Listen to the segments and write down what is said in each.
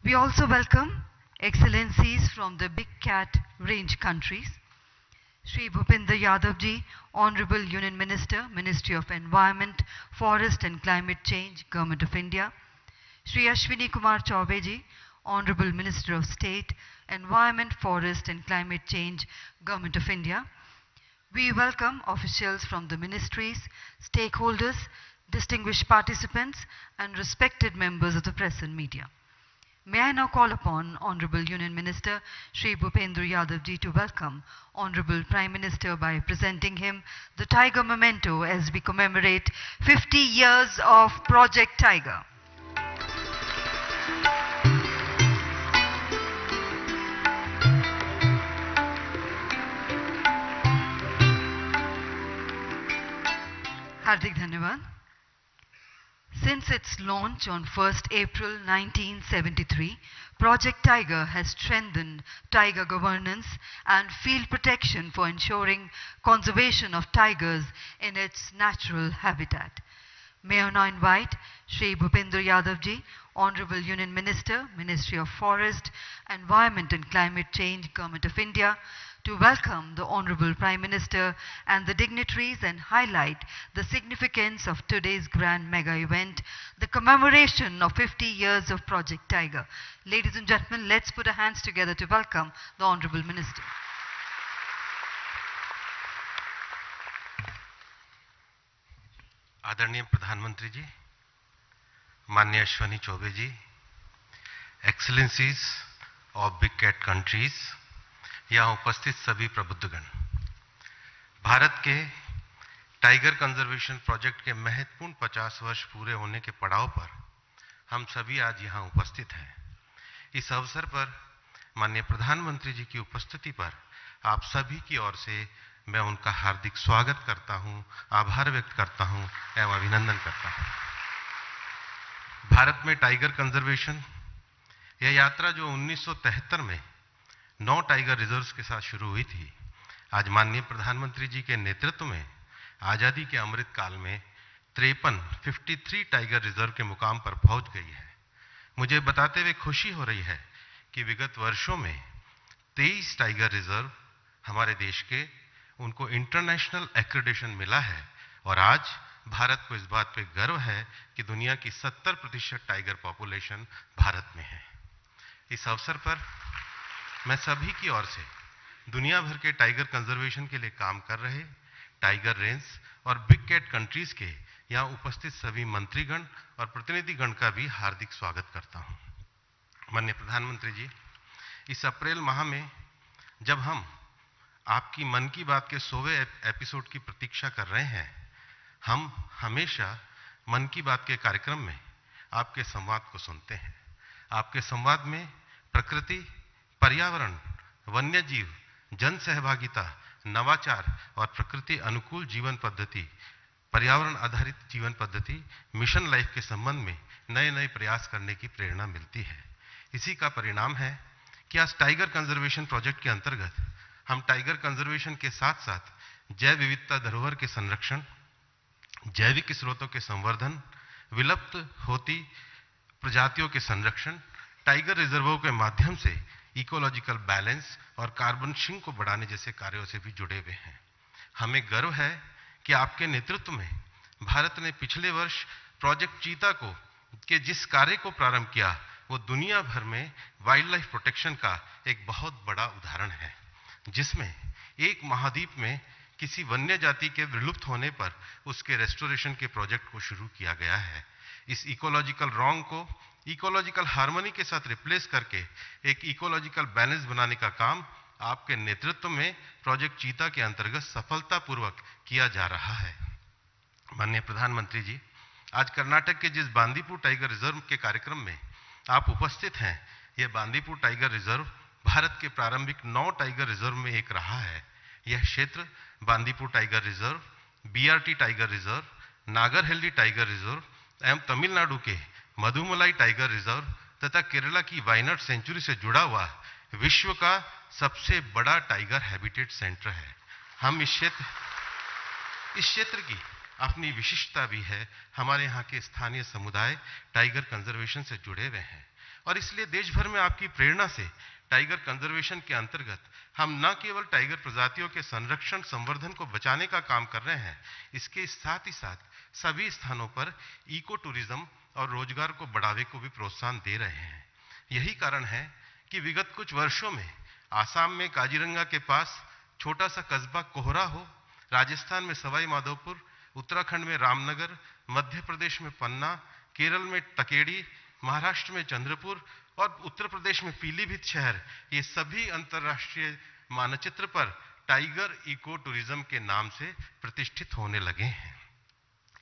We also welcome excellencies from the Big Cat range countries. Shri Bhupinder Yadav ji, Honorable Union Minister, Ministry of Environment, Forest and Climate Change, Government of India. Shri Ashwini Kumar Chaubey ji, Honorable Minister of State, Environment, Forest and Climate Change, Government of India. We welcome officials from the ministries, stakeholders, distinguished participants, and respected members of the press and media. May I now call upon Honorable Union Minister Shri Bhupendra Yadav ji to welcome Honorable Prime Minister by presenting him the Tiger Memento as we commemorate 50 years of Project Tiger. Hardik Dhanyavad. Since its launch on 1st April 1973, Project Tiger has strengthened tiger governance and field protection for ensuring conservation of tigers in its natural habitat. May I now invite Shri Bhupendra Yadav ji, Honorable Union Minister, Ministry of Forest, Environment and Climate Change, Government of India, to welcome the Honorable Prime Minister and the dignitaries and highlight the significance of today's grand mega event, the commemoration of 50 years of Project Tiger. Ladies and gentlemen, let's put our hands together to welcome the Honorable Minister. आदरणीय प्रधानमंत्री जी, माननीय Ashwini Choubey ji, excellencies of big cat countries, यहाँ उपस्थित सभी प्रबुद्धगण, भारत के tiger conservation project के महत्वपूर्ण 50 वर्ष पूरे होने के पड़ाव पर हम सभी आज यहाँ उपस्थित हैं। इस अवसर पर माननीय प्रधानमंत्री जी की उपस्थिति पर आप सभी की ओर से मैं उनका हार्दिक स्वागत करता हूँ, आभार व्यक्त करता हूँ एवं अभिनंदन करता हूँ। भारत में टाइगर कंजर्वेशन यह यात्रा जो 1973 में 9 टाइगर रिजर्व्स के साथ शुरू हुई थी, आज माननीय प्रधानमंत्री जी के नेतृत्व में आजादी के अमृत काल में 53 टाइगर रिजर्व के मुकाम पर पहुंच गई है। मुझे बताते हुए खुशी हो रही है कि विगत वर्षों में 23 टाइगर रिजर्व हमारे देश के उनको इंटरनेशनल एक्रेडिटेशन मिला है और आज भारत को इस बात पे गर्व है कि दुनिया की 70% टाइगर पॉपुलेशन भारत में है। इस अवसर पर मैं सभी की ओर से दुनिया भर के टाइगर कंजर्वेशन के लिए काम कर रहे टाइगर रेंज और बिग कैट कंट्रीज के यहाँ उपस्थित सभी मंत्रीगण और प्रतिनिधिगण का भी हार्दिक स्वागत करता हूँ। माननीय प्रधानमंत्री जी, इस अप्रैल माह में जब हम आपकी मन की बात के 100वें एपिसोड की प्रतीक्षा कर रहे हैं, हम हमेशा मन की बात के कार्यक्रम में आपके संवाद को सुनते हैं। आपके संवाद में प्रकृति, पर्यावरण, वन्य जीव, जन सहभागिता, नवाचार और प्रकृति अनुकूल जीवन पद्धति, पर्यावरण आधारित जीवन पद्धति, मिशन लाइफ के संबंध में नए नए प्रयास करने की प्रेरणा मिलती है। इसी का परिणाम है कि आज टाइगर कंजर्वेशन प्रोजेक्ट के अंतर्गत हम टाइगर कंजर्वेशन के साथ साथ जैव विविधता धरोहर के संरक्षण, जैविक स्रोतों के संवर्धन, विलुप्त होती प्रजातियों के संरक्षण, टाइगर रिजर्वों के माध्यम से इकोलॉजिकल बैलेंस और कार्बन सिंक को बढ़ाने जैसे कार्यों से भी जुड़े हुए हैं। हमें गर्व है कि आपके नेतृत्व में भारत ने पिछले वर्ष प्रोजेक्ट चीता के जिस कार्य को प्रारंभ किया, वो दुनिया भर में वाइल्ड लाइफ प्रोटेक्शन का एक बहुत बड़ा उदाहरण है, जिसमें एक महाद्वीप में किसी वन्य जाति के विलुप्त होने पर उसके रेस्टोरेशन के प्रोजेक्ट को शुरू किया गया है। इस इकोलॉजिकल रॉन्ग को इकोलॉजिकल हार्मनी के साथ रिप्लेस करके एक इकोलॉजिकल बैलेंस बनाने का काम आपके नेतृत्व में प्रोजेक्ट चीता के अंतर्गत सफलतापूर्वक किया जा रहा है। माननीय प्रधानमंत्री जी, आज कर्नाटक के जिस बांदीपुर टाइगर रिजर्व के कार्यक्रम में आप उपस्थित हैं, यह बांदीपुर टाइगर रिजर्व भारत के प्रारंभिक 9 टाइगर रिजर्व में एक रहा है। यह क्षेत्र Bandipur tiger reserve, BRT tiger reserve, Nagarhole tiger reserve एवं तमिलनाडु के मधुमलाई टाइगर रिजर्व तथा केरला की वायनाड सेंचुरी से जुड़ा हुआ विश्व का सबसे बड़ा टाइगर हैबिटेट सेंटर है। हम इस क्षेत्र की अपनी विशिष्टता भी है। हमारे यहाँ के स्थानीय समुदाय टाइगर कंजर्वेशन से जुड़े हुए हैं और इसलिए देश भर में आपकी प्रेरणा से टाइगर कंजर्वेशन के अंतर्गत हम न केवल टाइगर प्रजातियों के संरक्षण संवर्धन को बचाने का काम कर रहे हैं, इसके साथ ही साथ सभी स्थानों पर इको टूरिज्म और रोजगार को बढ़ावे को भी प्रोत्साहन दे रहे हैं। यही कारण है कि विगत कुछ वर्षों में आसाम में काजीरंगा के पास छोटा सा कस्बा कोहरा हो, राजस्थान में सवाई माधोपुर, उत्तराखंड में रामनगर, मध्य प्रदेश में पन्ना, केरल में तकेड़ी, महाराष्ट्र में चंद्रपुर और उत्तर प्रदेश में पीलीभीत शहर, ये सभी अंतर्राष्ट्रीय मानचित्र पर टाइगर इको टूरिज्म के नाम से प्रतिष्ठित होने लगे हैं।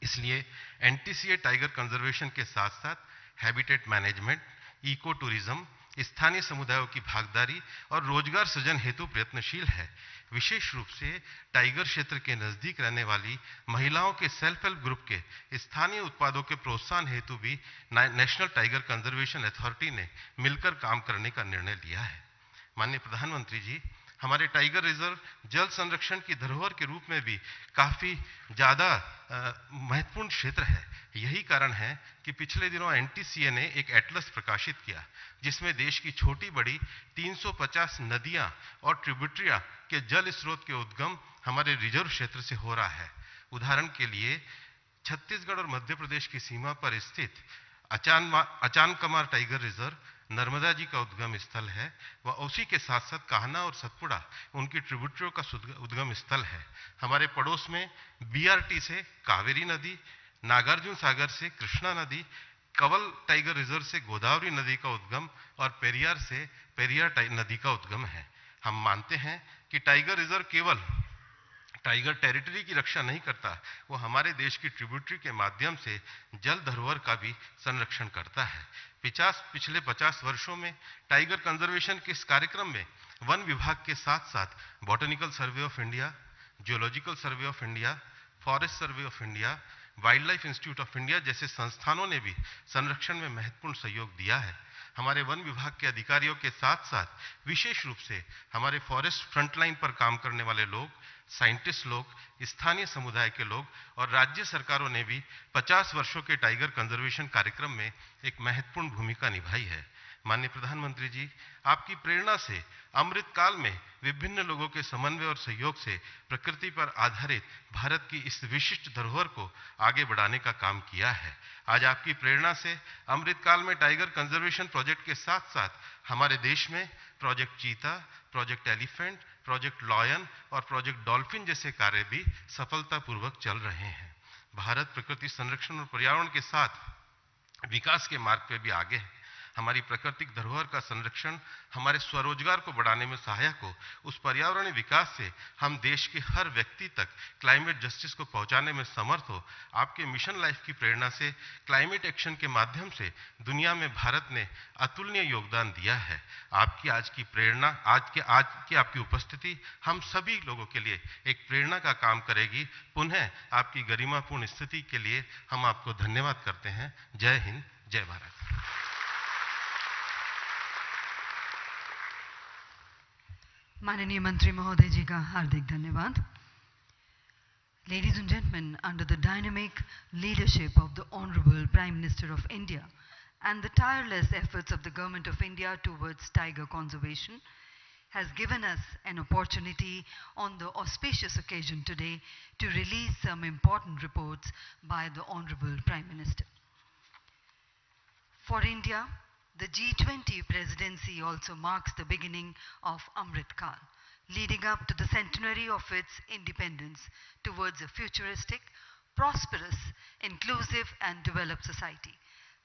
इसलिए एनटीसीए टाइगर कंजर्वेशन के साथ साथ हैबिटेट मैनेजमेंट, इको टूरिज्म, स्थानीय समुदायों की भागीदारी और रोजगार सृजन हेतु प्रयत्नशील है। विशेष रूप से टाइगर क्षेत्र के नजदीक रहने वाली महिलाओं के सेल्फ हेल्प ग्रुप के स्थानीय उत्पादों के प्रोत्साहन हेतु भी नेशनल टाइगर कंजर्वेशन अथॉरिटी ने मिलकर काम करने का निर्णय लिया है। माननीय प्रधानमंत्री जी, हमारे टाइगर रिजर्व जल संरक्षण की धरोहर के रूप में भी काफी ज्यादा महत्वपूर्ण क्षेत्र है। यही कारण है कि पिछले दिनों एनटीसीए ने एक एटलस प्रकाशित किया, जिसमें देश की छोटी बड़ी 350 नदियां और ट्रिब्यूटरियां के जल स्रोत के उद्गम हमारे रिजर्व क्षेत्र से हो रहा है। उदाहरण के लिए छत्तीसगढ़ और मध्य प्रदेश की सीमा पर स्थित अचानकमार टाइगर रिजर्व नर्मदा जी का उद्गम स्थल है, व उसी के साथ साथ कान्हा और सतपुड़ा उनकी ट्रिब्यूटरियों का उद्गम स्थल है। हमारे पड़ोस में बीआरटी से कावेरी नदी, नागार्जुन सागर से कृष्णा नदी, कवल टाइगर रिजर्व से गोदावरी नदी का उद्गम और पेरियार से पेरियार नदी का उद्गम है। हम मानते हैं कि टाइगर रिजर्व केवल टाइगर टेरिटरी की रक्षा नहीं करता, वो हमारे देश की ट्रिब्यूटरी के माध्यम से जल धरोहर का भी संरक्षण करता है। पिछले 50 वर्षों में टाइगर कंजर्वेशन के इस कार्यक्रम में वन विभाग के साथ साथ botanical survey of India, geological survey of India, forest survey of India, wild life institute of India जैसे संस्थानों ने भी संरक्षण में महत्वपूर्ण सहयोग दिया है। हमारे वन विभाग के अधिकारियों के साथ साथ विशेष रूप से हमारे फॉरेस्ट फ्रंटलाइन पर काम करने वाले लोग, साइंटिस्ट लोग, स्थानीय समुदाय के लोग और राज्य सरकारों ने भी 50 वर्षों के टाइगर कंजर्वेशन कार्यक्रम में एक महत्वपूर्ण भूमिका निभाई है। माननीय प्रधानमंत्री जी, आपकी प्रेरणा से अमृत काल में विभिन्न लोगों के समन्वय और सहयोग से प्रकृति पर आधारित भारत की इस विशिष्ट धरोहर को आगे बढ़ाने का काम किया है। आज आपकी प्रेरणा से अमृत काल में टाइगर कंजर्वेशन प्रोजेक्ट के साथ साथ हमारे देश में प्रोजेक्ट चीता, प्रोजेक्ट एलिफेंट, प्रोजेक्ट लॉयन और प्रोजेक्ट डॉल्फिन जैसे कार्य भी सफलतापूर्वक चल रहे हैं। भारत प्रकृति संरक्षण और पर्यावरण के साथ विकास के मार्ग पे भी आगे है। हमारी प्राकृतिक धरोहर का संरक्षण हमारे स्वरोजगार को बढ़ाने में सहायक हो। उस पर्यावरणीय विकास से हम देश के हर व्यक्ति तक क्लाइमेट जस्टिस को पहुंचाने में समर्थ हो। आपके मिशन लाइफ की प्रेरणा से क्लाइमेट एक्शन के माध्यम से दुनिया में भारत ने अतुलनीय योगदान दिया है। आपकी आज की प्रेरणा, आज की आपकी उपस्थिति हम सभी लोगों के लिए एक प्रेरणा का काम करेगी। पुनः आपकी गरिमापूर्ण स्थिति के लिए हम आपको धन्यवाद करते हैं। जय हिंद, जय भारत। माननीय मंत्री महोदय जी का हार्दिक धन्यवाद। Ladies and gentlemen, under the dynamic leadership of the Honorable Prime Minister of India and the tireless efforts of the Government of India towards tiger conservation has given us an opportunity on the auspicious occasion today to release some important reports by the Honorable Prime Minister. For India, the G20 presidency also marks the beginning of Amrit Kaal, leading up to the centenary of its independence towards a futuristic, prosperous, inclusive and developed society.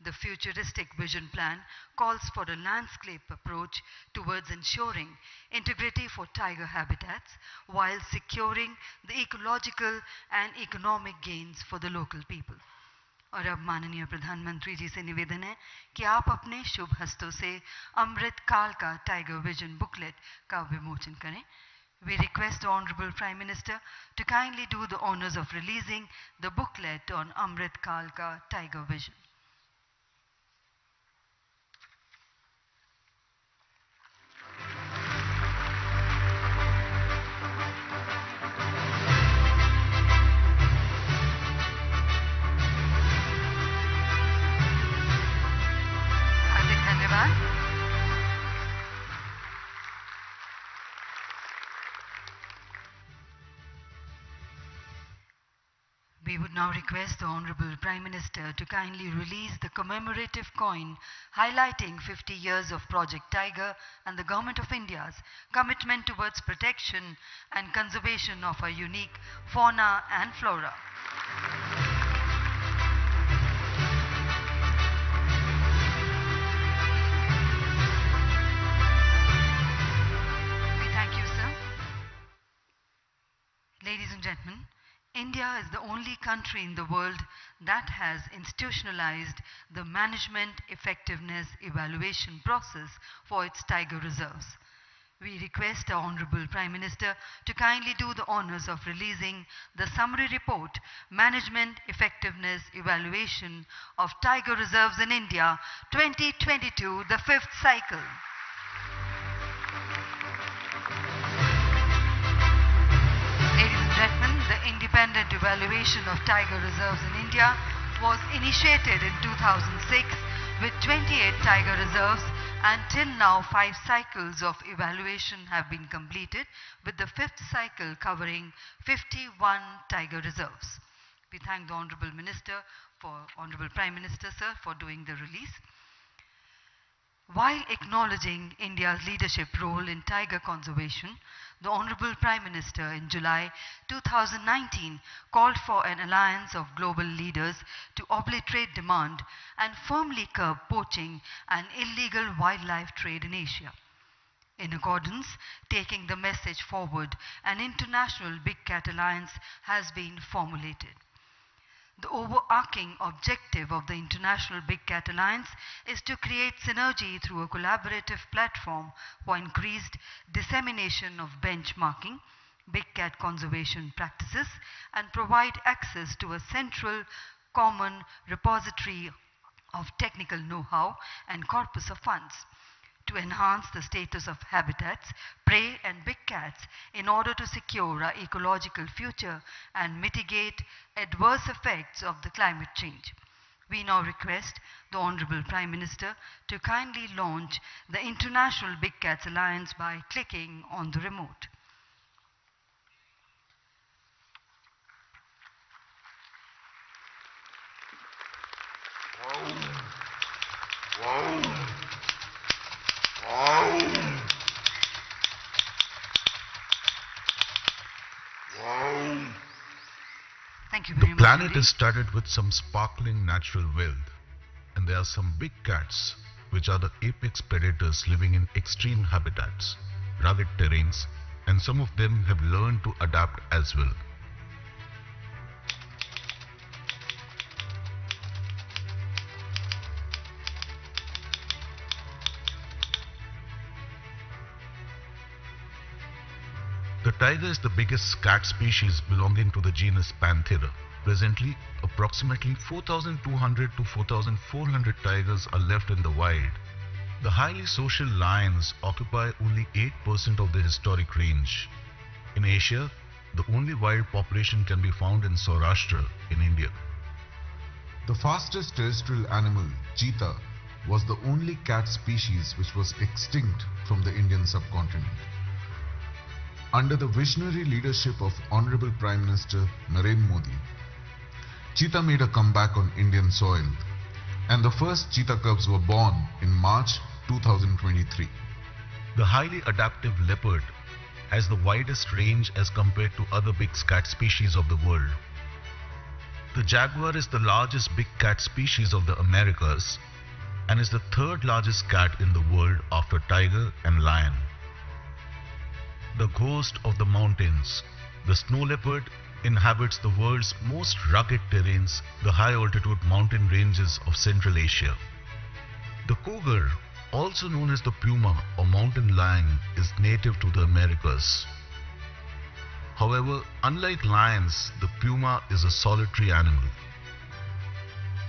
The futuristic vision plan calls for a landscape approach towards ensuring integrity for tiger habitats while securing the ecological and economic gains for the local people. और अब माननीय प्रधानमंत्री जी से निवेदन है कि आप अपने शुभ हस्तों से अमृत काल का टाइगर विजन बुकलेट का विमोचन करें. We request the Honorable Prime Minister to kindly do the honors of releasing the booklet on Amrit Kaal ka Tiger Vision. हार्दिक धन्यवाद. धन्यवाद. We would now request the Honorable Prime Minister to kindly release the commemorative coin highlighting 50 years of Project Tiger and the Government of India's commitment towards protection and conservation of our unique fauna and flora. We thank you, sir. Ladies and gentlemen, India is the only country in the world that has institutionalized the management effectiveness evaluation process for its tiger reserves. We request our Honorable Prime Minister to kindly do the honors of releasing the summary report, Management Effectiveness Evaluation of Tiger Reserves in India 2022, the 5th cycle. Ladies and gentlemen, the independent evaluation of tiger reserves in India was initiated in 2006 with 28 tiger reserves, and till now 5 cycles of evaluation have been completed, with the 5th cycle covering 51 tiger reserves. We thank the Honorable Prime Minister, sir, for doing the release. While acknowledging India's leadership role in tiger conservation, the Honorable Prime Minister in July 2019 called for an alliance of global leaders to obliterate demand and firmly curb poaching and illegal wildlife trade in Asia. In accordance, taking the message forward, an international Big Cat Alliance has been formulated. The overarching objective of the International Big Cat Alliance is to create synergy through a collaborative platform for increased dissemination of benchmarking, big cat conservation practices, and provide access to a central common repository of technical know-how and corpus of funds to enhance the status of habitats, prey and big cats in order to secure our ecological future and mitigate adverse effects of the climate change. We now request the Honorable Prime Minister to kindly launch the International Big Cats Alliance by clicking on the remote. Thank you very much. The planet is studded with some sparkling natural wealth, and there are some big cats which are the apex predators living in extreme habitats, rugged terrains, and some of them have learned to adapt as well. The tiger is the biggest cat species belonging to the genus Panthera. Presently, approximately 4,200 to 4,400 tigers are left in the wild. The highly social lions occupy only 8% of the historic range. In Asia, the only wild population can be found in Saurashtra in India. The fastest terrestrial animal, cheetah, was the only cat species which was extinct from the Indian subcontinent. Under the visionary leadership of Honorable Prime Minister Narendra Modi, cheetah made a comeback on Indian soil, and the first cheetah cubs were born in March 2023. The highly adaptive leopard has the widest range as compared to other big cat species of the world. The jaguar is the largest big cat species of the Americas and is the third largest cat in the world after tiger and lion. The ghost of the mountains, the snow leopard, inhabits the world's most rugged terrains, the high-altitude mountain ranges of Central Asia. The cougar, also known as the puma or mountain lion, is native to the Americas. However, unlike lions, the puma is a solitary animal.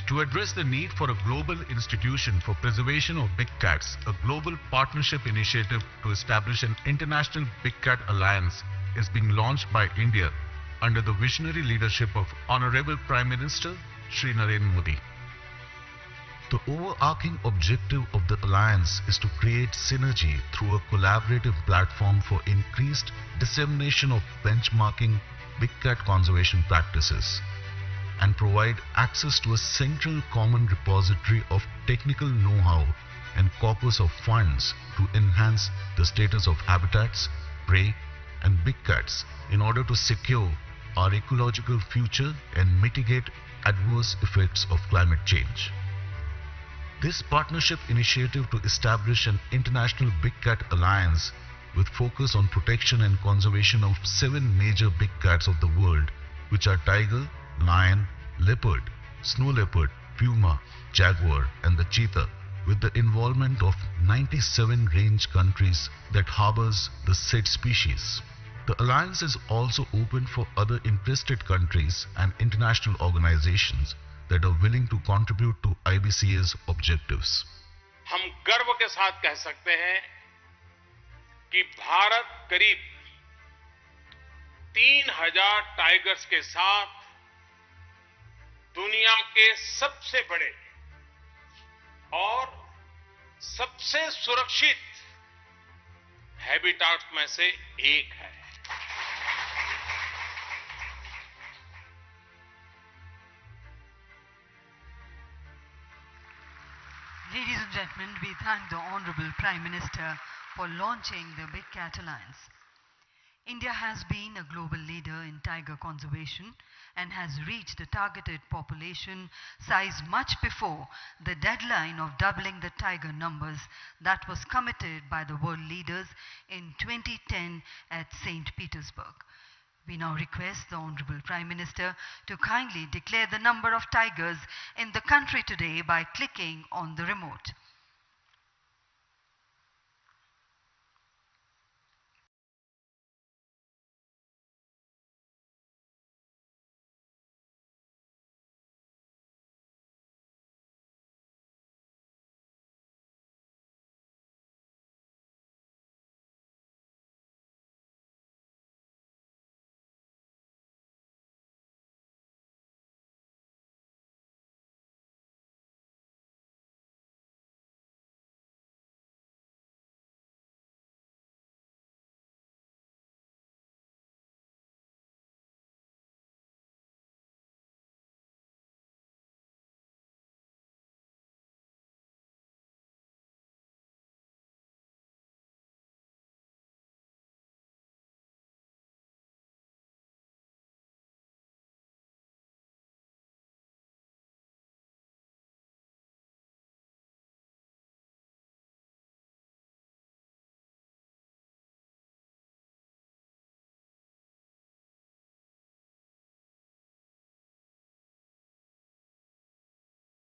To address the need for a global institution for preservation of big cats, a global partnership initiative to establish an international big cat alliance is being launched by India under the visionary leadership of Honorable Prime Minister Shri Narendra Modi. The overarching objective of the alliance is to create synergy through a collaborative platform for increased dissemination of benchmarking big cat conservation practices and provide access to a central common repository of technical know-how and corpus of funds to enhance the status of habitats, prey, and big cats in order to secure our ecological future and mitigate adverse effects of climate change. This partnership initiative to establish an international big cat alliance with focus on protection and conservation of 7 major big cats of the world, which are tiger, lion, leopard, snow leopard, puma, jaguar, and the cheetah, with the involvement of 97 range countries that harbors the said species. The alliance is also open for other interested countries and international organizations that are willing to contribute to IBCA's objectives. हम गर्व के साथ कह सकते हैं कि भारत करीब 3000 tigers के साथ दुनिया के सबसे बड़े और सबसे सुरक्षित हैबिटाट्स में से एक है. Ladies and gentlemen, we thank the Honorable Prime Minister for launching the Big Cat Alliance. India has been a global leader in tiger conservation and has reached a targeted population size much before the deadline of doubling the tiger numbers that was committed by the world leaders in 2010 at St. Petersburg. We now request the Honorable Prime Minister to kindly declare the number of tigers in the country today by clicking on the remote.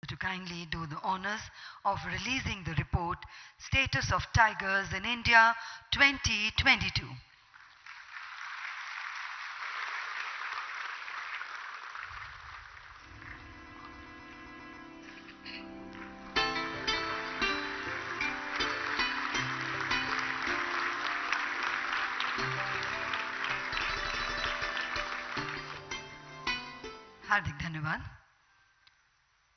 To kindly do the honors of releasing the report, Status of Tigers in India 2022. Hardik Dhanyavad.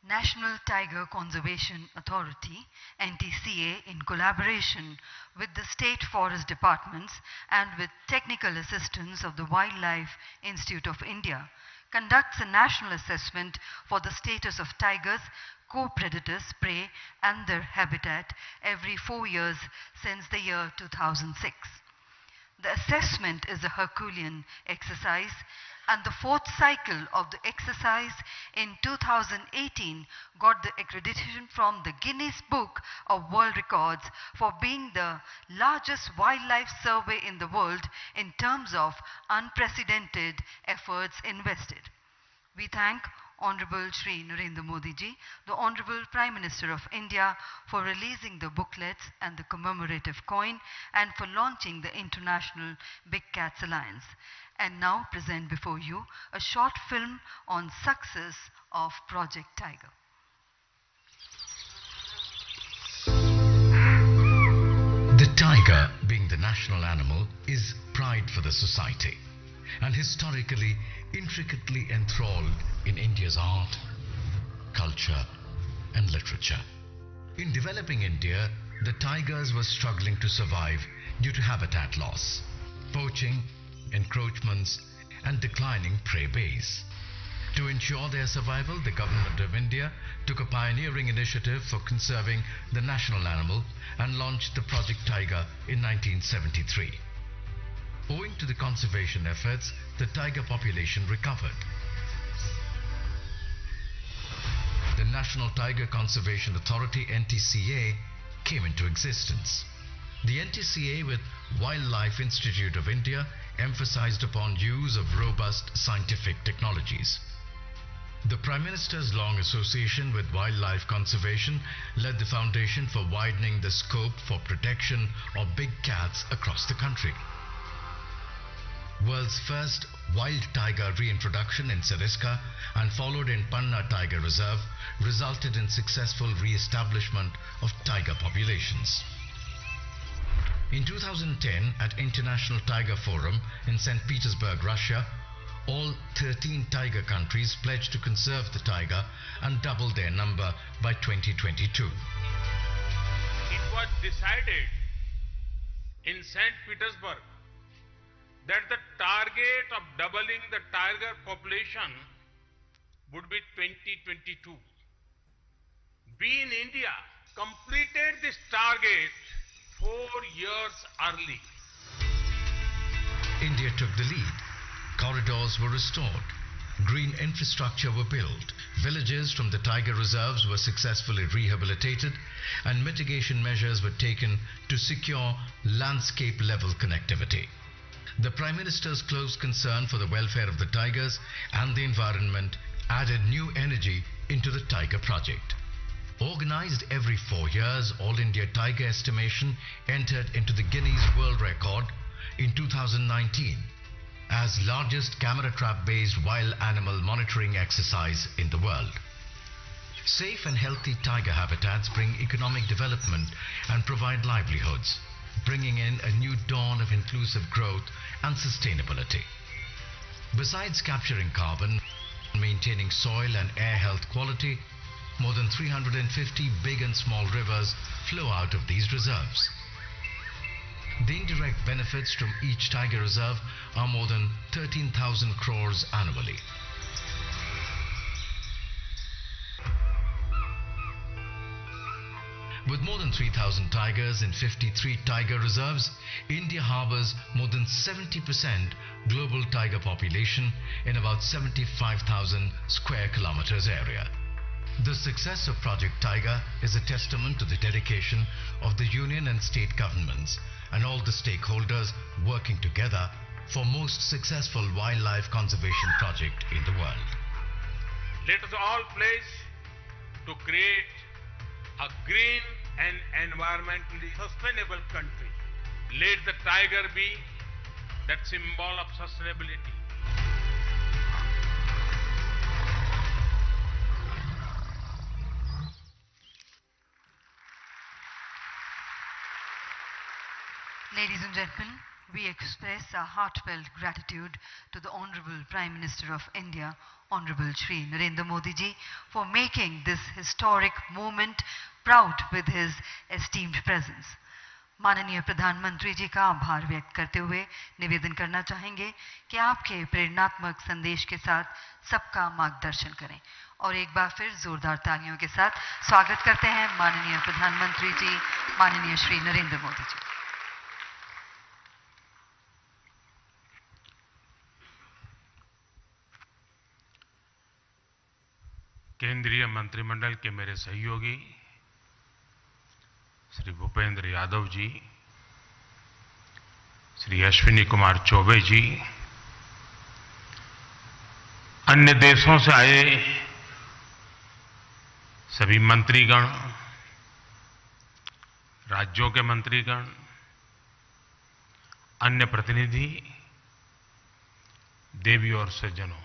National Tiger Conservation Authority, NTCA, in collaboration with the State Forest Departments and with technical assistance of the Wildlife Institute of India, conducts a national assessment for the status of tigers, co-predators, prey, and their habitat every 4 years since the year 2006. The assessment is a Herculean exercise, and the 4th cycle of the exercise in 2018 got the accreditation from the Guinness Book of World Records for being the largest wildlife survey in the world in terms of unprecedented efforts invested. We thank Honorable Shri Narendra Modi ji, the Honorable Prime Minister of India, for releasing the booklets and the commemorative coin and for launching the International Big Cats Alliance. And now present before you a short film on success of Project Tiger. The tiger, being the national animal, is pride for the society and historically intricately enthralled in India's art, culture and literature. In developing India, the tigers were struggling to survive due to habitat loss, poaching, encroachments, and declining prey base. To ensure their survival, the Government of India took a pioneering initiative for conserving the national animal and launched the Project Tiger in 1973. Owing to the conservation efforts, the tiger population recovered. The National Tiger Conservation Authority (NTCA) came into existence. The NTCA, with Wildlife Institute of India, emphasized upon use of robust scientific technologies. The Prime Minister's long association with wildlife conservation led the foundation for widening the scope for protection of big cats across the country. World's first wild tiger reintroduction in Sariska and followed in Panna Tiger Reserve resulted in successful re-establishment of tiger populations. In 2010, at International Tiger Forum in St. Petersburg, Russia, all 13 tiger countries pledged to conserve the tiger and double their number by 2022. It was decided in St. Petersburg that the target of doubling the tiger population would be 2022. We in India completed this target 4 years early. India took the lead. Corridors were restored. Green infrastructure were built. Villages from the tiger reserves were successfully rehabilitated, and mitigation measures were taken to secure landscape-level connectivity. The Prime Minister's close concern for the welfare of the tigers and the environment added new energy into the Tiger Project. Organized every 4 years, All India Tiger Estimation entered into the Guinness World Record in 2019 as largest camera trap-based wild animal monitoring exercise in the world. Safe and healthy tiger habitats bring economic development and provide livelihoods, bringing in a new dawn of inclusive growth and sustainability. Besides capturing carbon, maintaining soil and air health quality, more than 350 big and small rivers flow out of these reserves. The indirect benefits from each tiger reserve are more than 13,000 crores annually. With more than 3,000 tigers in 53 tiger reserves, India harbors more than 70% global tiger population in about 75,000 square kilometers area. The success of Project Tiger is a testament to the dedication of the union and state governments and all the stakeholders working together for most successful wildlife conservation project in the world. Let us all pledge to create a green and environmentally sustainable country. Let the tiger be that symbol of sustainability. Ladies and gentlemen, we express our heartfelt gratitude to the Honorable Prime Minister of India, Honorable Shri Narendra Modi ji, for making this historic moment proud with his esteemed presence. माननीय प्रधानमंत्री जी का आभार व्यक्त करते हुए निवेदन करना चाहेंगे कि आपके प्रेरणात्मक संदेश के साथ सबका मार्गदर्शन करें और एक बार फिर जोरदार तालियों के साथ स्वागत करते हैं माननीय प्रधानमंत्री जी, माननीय श्री नरेंद्र मोदी जी। केंद्रीय मंत्रिमंडल के मेरे सहयोगी श्री भूपेंद्र यादव जी, श्री अश्विनी कुमार चौबे जी, अन्य देशों से आए सभी मंत्रीगण, राज्यों के मंत्रीगण, अन्य प्रतिनिधि, देवी और सज्जनों,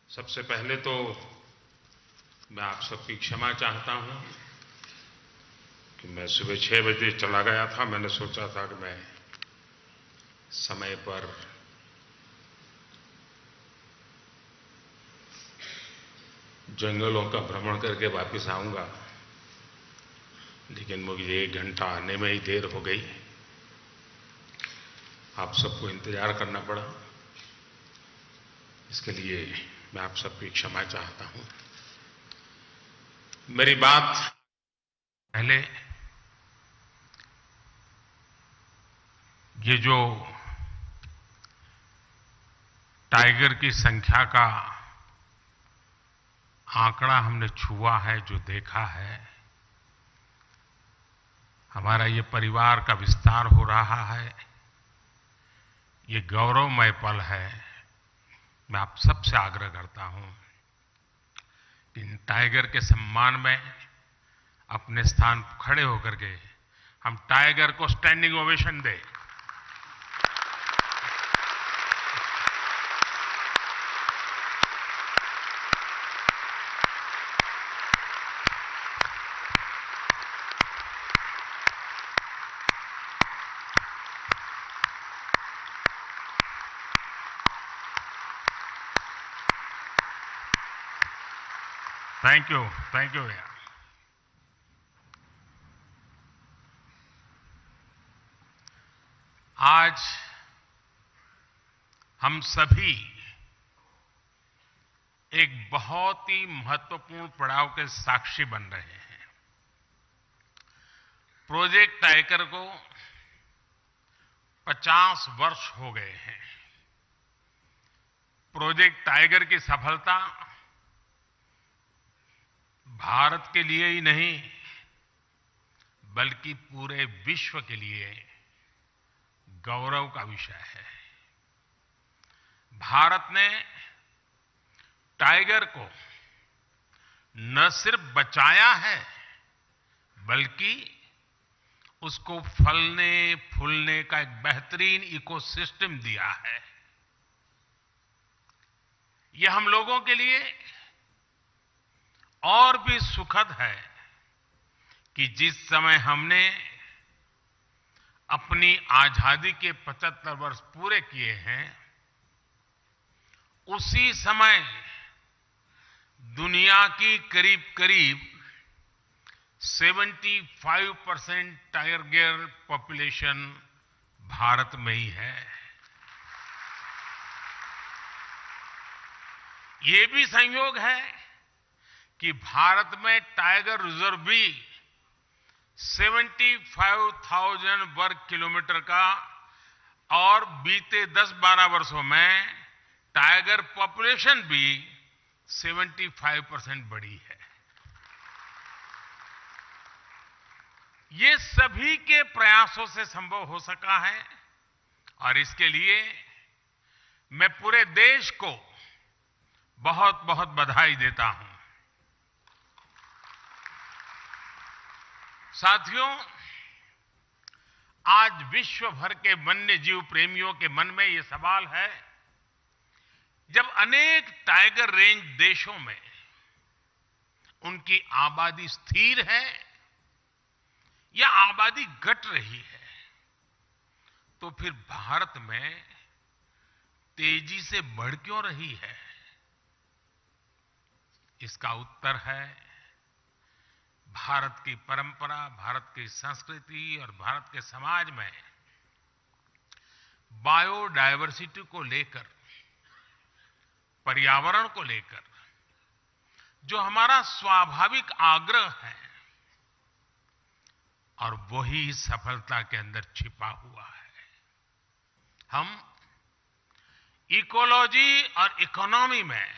सबसे पहले तो मैं आप सबकी क्षमा चाहता हूं कि मैं सुबह 6 बजे चला गया था। मैंने सोचा था कि मैं समय पर जंगलों का भ्रमण करके वापस आऊंगा, लेकिन मुझे 1 घंटा आने में ही देर हो गई। आप सबको इंतजार करना पड़ा, इसके लिए मैं आप सबकी क्षमा चाहता हूं। मेरी बात पहले ये जो टाइगर की संख्या का आंकड़ा हमने छुआ है, जो देखा है, हमारा ये परिवार का विस्तार हो रहा है, ये गौरवमय पल है। मैं आप सबसे आग्रह करता हूं कि इन टाइगर के सम्मान में अपने स्थान पर खड़े होकर के हम टाइगर को स्टैंडिंग ओवेशन दें। थैंक यू भैया। आज हम सभी एक बहुत ही महत्वपूर्ण पड़ाव के साक्षी बन रहे हैं। प्रोजेक्ट टाइगर को 50 वर्ष हो गए हैं। प्रोजेक्ट टाइगर की सफलता भारत के लिए ही नहीं, बल्कि पूरे विश्व के लिए गौरव का विषय है। भारत ने टाइगर को न सिर्फ बचाया है, बल्कि उसको फलने फूलने का एक बेहतरीन इकोसिस्टम दिया है। यह हम लोगों के लिए और भी सुखद है कि जिस समय हमने अपनी आजादी के 75 वर्ष पूरे किए हैं, उसी समय दुनिया की करीब करीब 75% टाइगर पॉपुलेशन भारत में ही है। ये भी संयोग है कि भारत में टाइगर रिजर्व भी 75,000 वर्ग किलोमीटर का, और बीते 10-12 वर्षों में टाइगर पॉपुलेशन भी 75% बढ़ी है। ये सभी के प्रयासों से संभव हो सका है, और इसके लिए मैं पूरे देश को बहुत बहुत बधाई देता हूं। साथियों, आज विश्व भर के वन्य जीव प्रेमियों के मन में यह सवाल है, जब अनेक टाइगर रेंज देशों में उनकी आबादी स्थिर है या आबादी घट रही है, तो फिर भारत में तेजी से बढ़ क्यों रही है? इसका उत्तर है भारत की परंपरा, भारत की संस्कृति और भारत के समाज में बायोडायवर्सिटी को लेकर, पर्यावरण को लेकर जो हमारा स्वाभाविक आग्रह है, और वही सफलता के अंदर छिपा हुआ है। हम इकोलॉजी और इकोनॉमी में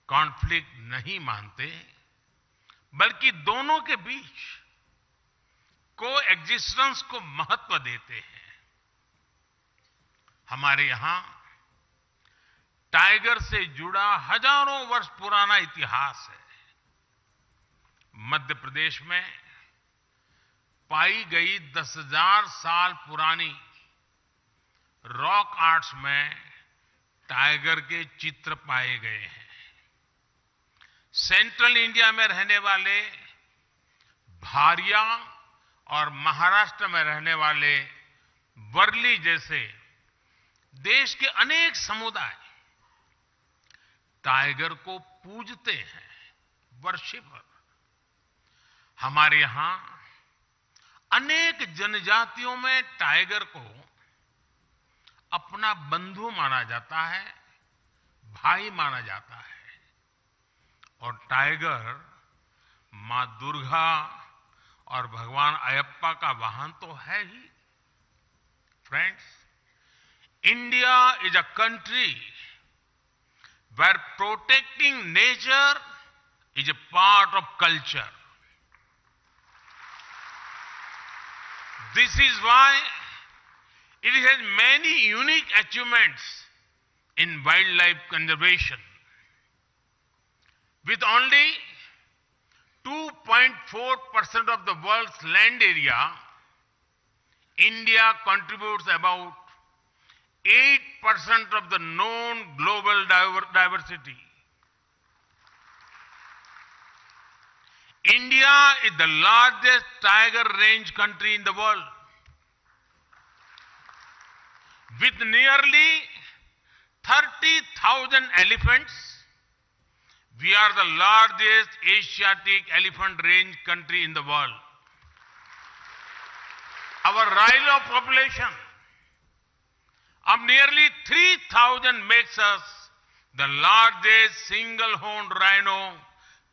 कॉन्फ्लिक्ट नहीं मानते, बल्कि दोनों के बीच कोएग्जिस्टेंस को महत्व देते हैं। हमारे यहां टाइगर से जुड़ा हजारों वर्ष पुराना इतिहास है। मध्य प्रदेश में पाई गई 10,000 साल पुरानी रॉक आर्ट्स में टाइगर के चित्र पाए गए हैं। सेंट्रल इंडिया में रहने वाले भारिया और महाराष्ट्र में रहने वाले वर्ली जैसे देश के अनेक समुदाय टाइगर को पूजते हैं, वर्शिपर। हमारे यहां अनेक जनजातियों में टाइगर को अपना बंधु माना जाता है, भाई माना जाता है। और टाइगर मां दुर्गा और भगवान अयप्पा का वाहन तो है ही। Friends, India is a country where protecting nature is a part of culture. This is why it has many unique achievements in wildlife conservation. With only 2.4% of the world's land area, India contributes about 8% of the known global diversity. India is the largest tiger range country in the world. With nearly 30,000 elephants, we are the largest Asiatic elephant range country in the world. Our rhino population of nearly 3,000 makes us the largest single-horned rhino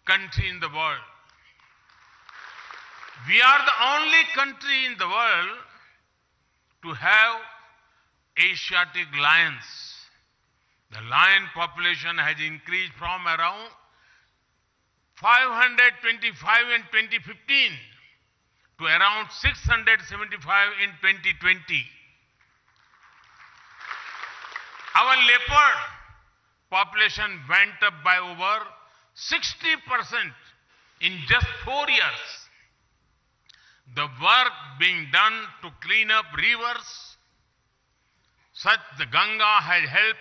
country in the world. We are the only country in the world to have Asiatic lions. The lion population has increased from around 525 in 2015 to around 675 in 2020. Our leopard population went up by over 60% in just 4 years. The work being done to clean up rivers, such the Ganga, has helped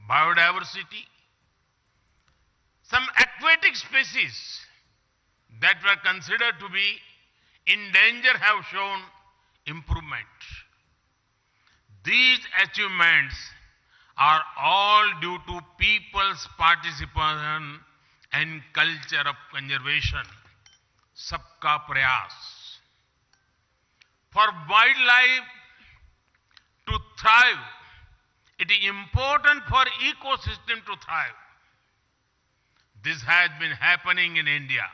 biodiversity. Some aquatic species that were considered to be in danger have shown improvement. These achievements are all due to people's participation and culture of conservation. Sabka prayas. For wildlife to thrive, it is important for ecosystem to thrive. This has been happening in India.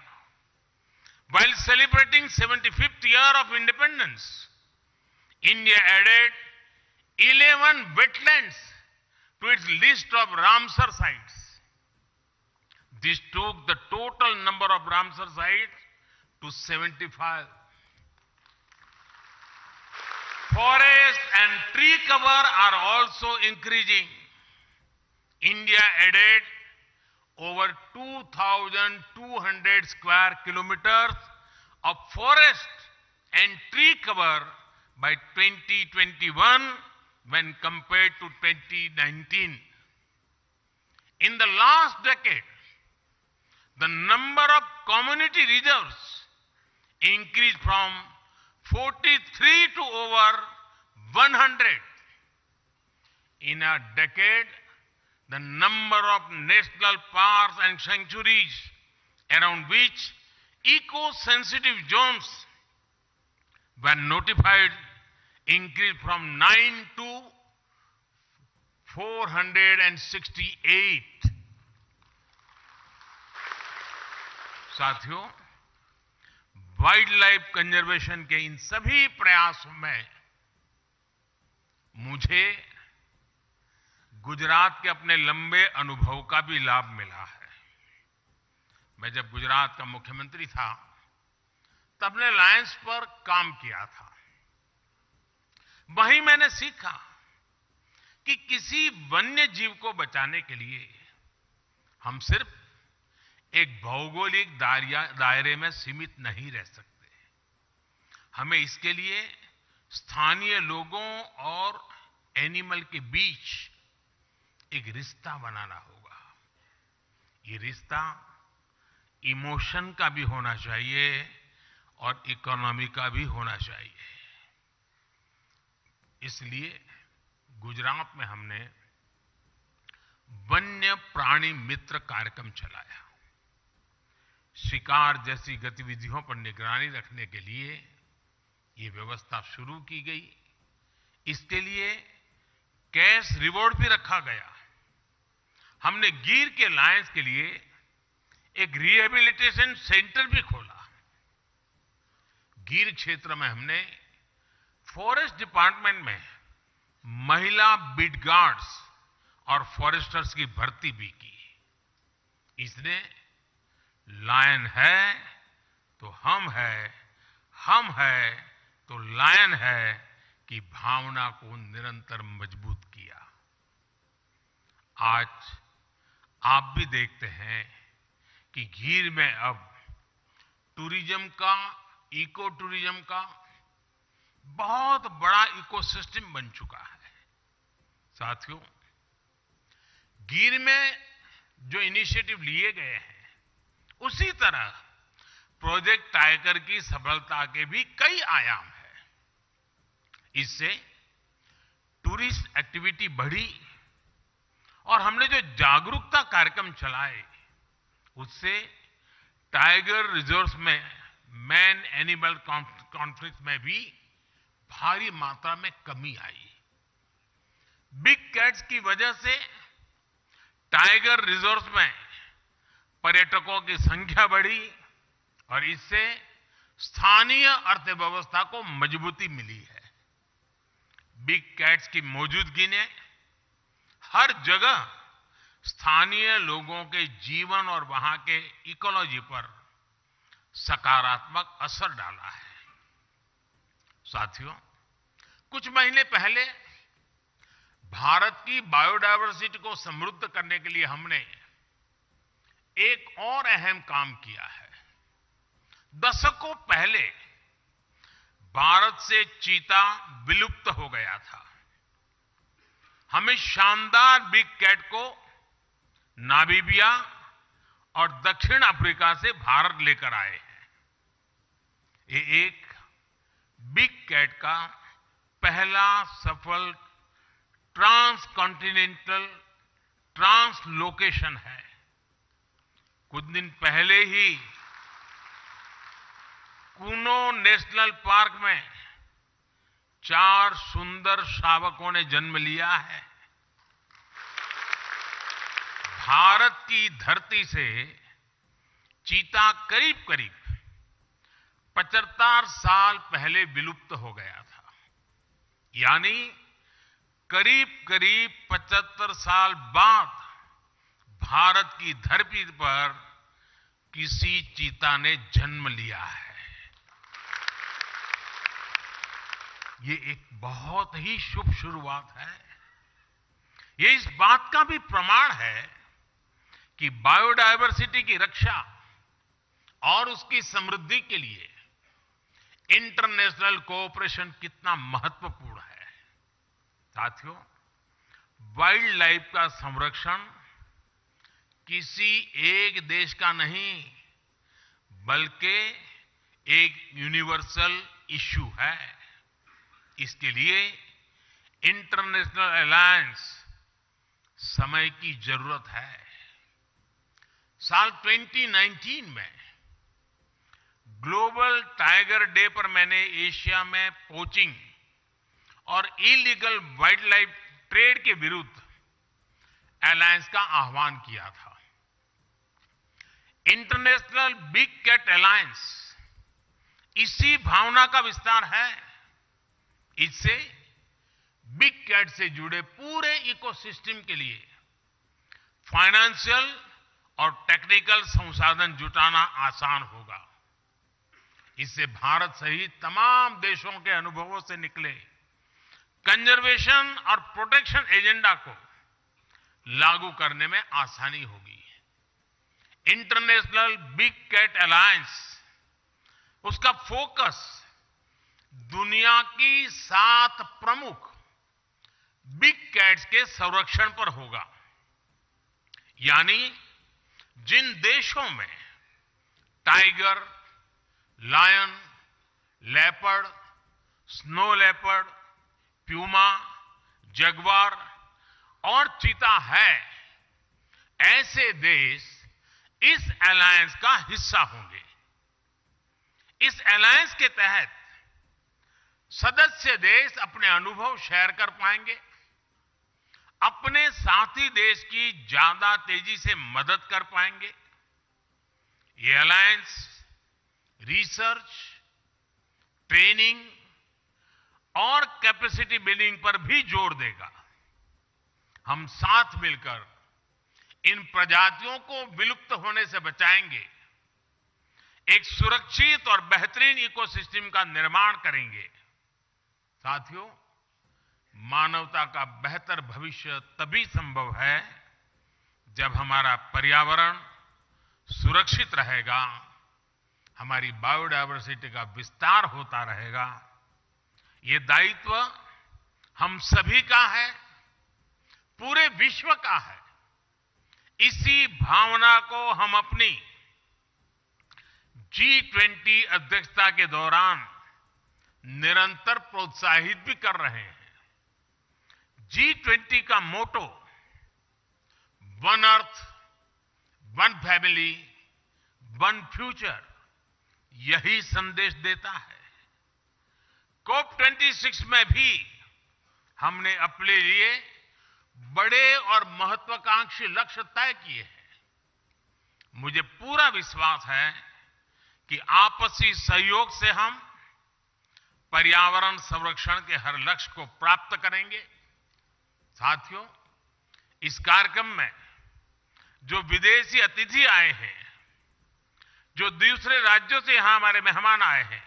While celebrating 75th year of independence, India added 11 wetlands to its list of Ramsar sites. This took the total number of Ramsar sites to 75. Forest and tree cover are also increasing. India added over 2,200 square kilometers of forest and tree cover by 2021 when compared to 2019. In the last decade, the number of community reserves increased from 43 to over 100. In a decade, the number of national parks and sanctuaries around which eco-sensitive zones were notified increased from 9 to 468. साथियों, wild life conservation के इन सभी प्रयासों में मुझे गुजरात के अपने लंबे अनुभव का भी लाभ मिला है। मैं जब गुजरात का मुख्यमंत्री था, तब ने लायंस पर काम किया था। वहीं मैंने सीखा कि किसी वन्य जीव को बचाने के लिए हम सिर्फ एक भौगोलिक दायरे में सीमित नहीं रह सकते। हमें इसके लिए स्थानीय लोगों और एनिमल के बीच एक रिश्ता बनाना होगा। ये रिश्ता इमोशन का भी होना चाहिए और इकोनॉमी का भी होना चाहिए। इसलिए गुजरात में हमने वन्य प्राणी मित्र कार्यक्रम चलाया। शिकार जैसी गतिविधियों पर निगरानी रखने के लिए ये व्यवस्था शुरू की गई। इसके लिए कैश रिवॉर्ड भी रखा गया। हमने गिर के लायंस के लिए एक रिहेबिलिटेशन सेंटर भी खोला। गिर क्षेत्र में हमने फॉरेस्ट डिपार्टमेंट में महिला बीट गार्ड्स और फॉरेस्टर्स की भर्ती भी की। इसने लायन है तो हम है तो लायन है की भावना को निरंतर मजबूत किया। आज आप भी देखते हैं कि गिर में अब टूरिज्म का, इको टूरिज्म का बहुत बड़ा इकोसिस्टम बन चुका है। साथियों, गिर में जो इनिशिएटिव लिए गए हैं, उसी तरह प्रोजेक्ट टाइगर की सफलता के भी कई आयाम हैं। इससे टूरिस्ट एक्टिविटी बढ़ी और हमने जो जागरूकता कार्यक्रम चलाए, उससे टाइगर रिजर्व्स में मैन एनिमल कॉन्फ्लिक्ट में भी भारी मात्रा में कमी आई। बिग कैट्स की वजह से टाइगर रिजर्व्स में पर्यटकों की संख्या बढ़ी और इससे स्थानीय अर्थव्यवस्था को मजबूती मिली है। बिग कैट्स की मौजूदगी ने हर जगह स्थानीय लोगों के जीवन और वहां के इकोलॉजी पर सकारात्मक असर डाला है। साथियों, कुछ महीने पहले भारत की बायोडायवर्सिटी को समृद्ध करने के लिए हमने एक और अहम काम किया है। दशकों पहले भारत से चीता विलुप्त हो गया था। हमें शानदार बिग कैट को नामीबिया और दक्षिण अफ्रीका से भारत लेकर आए हैं। ये एक बिग कैट का पहला सफल ट्रांसकॉन्टिनेंटल ट्रांसलोकेशन है। कुछ दिन पहले ही कूनो नेशनल पार्क में 4 सुंदर शावकों ने जन्म लिया है। भारत की धरती से चीता करीब 75 साल पहले विलुप्त हो गया था। यानी करीब 75 साल बाद भारत की धरती पर किसी चीता ने जन्म लिया है। ये एक बहुत ही शुभ शुरुआत है। ये इस बात का भी प्रमाण है कि बायोडायवर्सिटी की रक्षा और उसकी समृद्धि के लिए इंटरनेशनल कोऑपरेशन कितना महत्वपूर्ण है। साथियों, वाइल्ड लाइफ का संरक्षण किसी एक देश का नहीं, बल्कि एक यूनिवर्सल इश्यू है। इसके लिए इंटरनेशनल अलायंस समय की जरूरत है। साल 2019 में ग्लोबल टाइगर डे पर मैंने एशिया में पोचिंग और इलीगल वाइल्ड लाइफ ट्रेड के विरुद्ध अलायंस का आह्वान किया था। इंटरनेशनल बिग कैट अलायंस इसी भावना का विस्तार है। इससे बिग कैट से जुड़े पूरे इकोसिस्टम के लिए फाइनेंशियल और टेक्निकल संसाधन जुटाना आसान होगा। इससे भारत सहित तमाम देशों के अनुभवों से निकले कंजर्वेशन और प्रोटेक्शन एजेंडा को लागू करने में आसानी होगी। इंटरनेशनल बिग कैट अलायंस, उसका फोकस दुनिया की 7 प्रमुख बिग कैट्स के संरक्षण पर होगा। यानी जिन देशों में tiger, lion, leopard, snow leopard, puma, jaguar और चीता है, ऐसे देश इस अलायंस का हिस्सा होंगे। इस अलायंस के तहत सदस्य देश अपने अनुभव शेयर कर पाएंगे, अपने साथी देश की ज्यादा तेजी से मदद कर पाएंगे। ये अलायंस रिसर्च, ट्रेनिंग और कैपेसिटी बिल्डिंग पर भी जोर देगा। हम साथ मिलकर इन प्रजातियों को विलुप्त होने से बचाएंगे, एक सुरक्षित और बेहतरीन इकोसिस्टम का निर्माण करेंगे। साथियों, मानवता का बेहतर भविष्य तभी संभव है जब हमारा पर्यावरण सुरक्षित रहेगा, हमारी बायोडायवर्सिटी का विस्तार होता रहेगा। ये दायित्व हम सभी का है, पूरे विश्व का है। इसी भावना को हम अपनी G20 अध्यक्षता के दौरान निरंतर प्रोत्साहित भी कर रहे हैं। G20 का motto one earth, one family, one future यही संदेश देता है। COP26 में भी हमने अपने लिए बड़े और महत्वाकांक्षी लक्ष्य तय किए हैं। मुझे पूरा विश्वास है कि आपसी सहयोग से हम पर्यावरण संरक्षण के हर लक्ष्य को प्राप्त करेंगे। साथियों, इस कार्यक्रम में जो विदेशी अतिथि आए हैं, जो दूसरे राज्यों से यहां हमारे मेहमान आए हैं,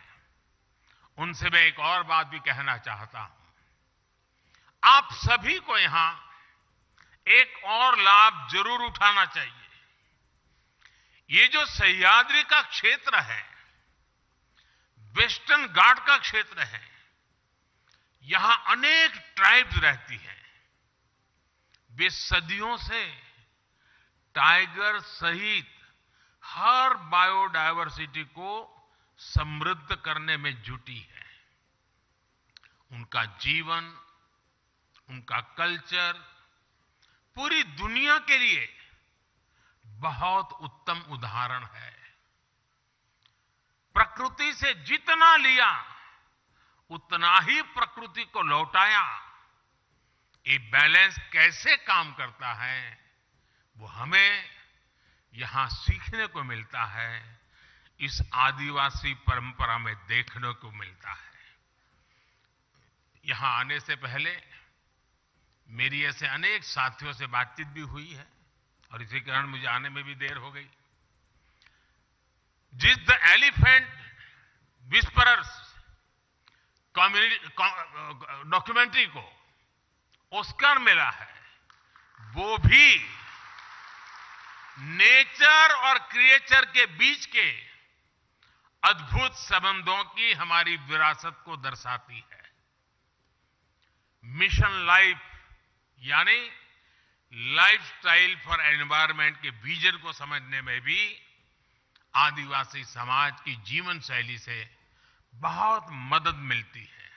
उनसे मैं एक और बात भी कहना चाहता हूं। आप सभी को यहां एक और लाभ जरूर उठाना चाहिए। ये जो सह्याद्री का क्षेत्र है, वेस्टर्न घाट का क्षेत्र है, यहां अनेक ट्राइब्स रहती हैं। वे सदियों से टाइगर सहित हर बायोडायवर्सिटी को समृद्ध करने में जुटी है। उनका जीवन, उनका कल्चर पूरी दुनिया के लिए बहुत उत्तम उदाहरण है। प्रकृति से जितना लिया उतना ही प्रकृति को लौटाया। ये बैलेंस कैसे काम करता है, वो हमें यहां सीखने को मिलता है, इस आदिवासी परंपरा में देखने को मिलता है। यहां आने से पहले मेरी ऐसे अनेक साथियों से बातचीत भी हुई है और इसी कारण मुझे आने में भी देर हो गई। जिस द एलिफेंट विस्परर्स डॉक्यूमेंट्री को ऑस्कर मिला है, वो भी नेचर और क्रिएचर के बीच के अद्भुत संबंधों की हमारी विरासत को दर्शाती है। मिशन लाइफ यानी लाइफस्टाइल फॉर एनवायरनमेंट के विजन को समझने में भी आदिवासी समाज की जीवन शैली से बहुत मदद मिलती है।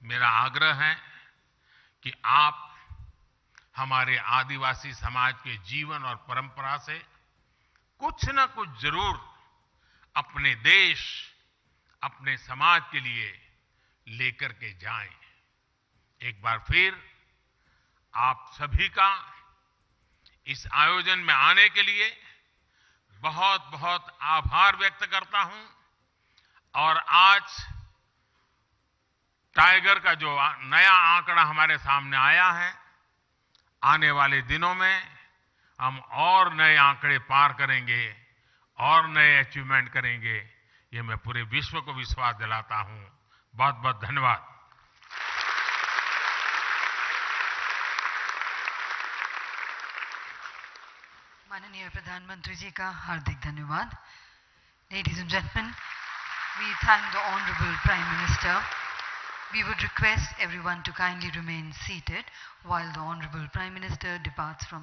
मेरा आग्रह है कि आप हमारे आदिवासी समाज के जीवन और परंपरा से कुछ न कुछ जरूर अपने देश, अपने समाज के लिए लेकर के जाएं। एक बार फिर आप सभी का इस आयोजन में आने के लिए बहुत बहुत आभार व्यक्त करता हूं। और आज टाइगर का जो नया आंकड़ा हमारे सामने आया है, आने वाले दिनों में हम और नए आंकड़े पार करेंगे और नए अचीवमेंट करेंगे, ये मैं पूरे विश्व को विश्वास दिलाता हूं। बहुत बहुत धन्यवाद। माननीय प्रधानमंत्री जी का हार्दिक धन्यवाद। Ladies and gentlemen, we thank the Honorable Prime Minister. We would request everyone to kindly remain seated while the Honorable Prime Minister departs from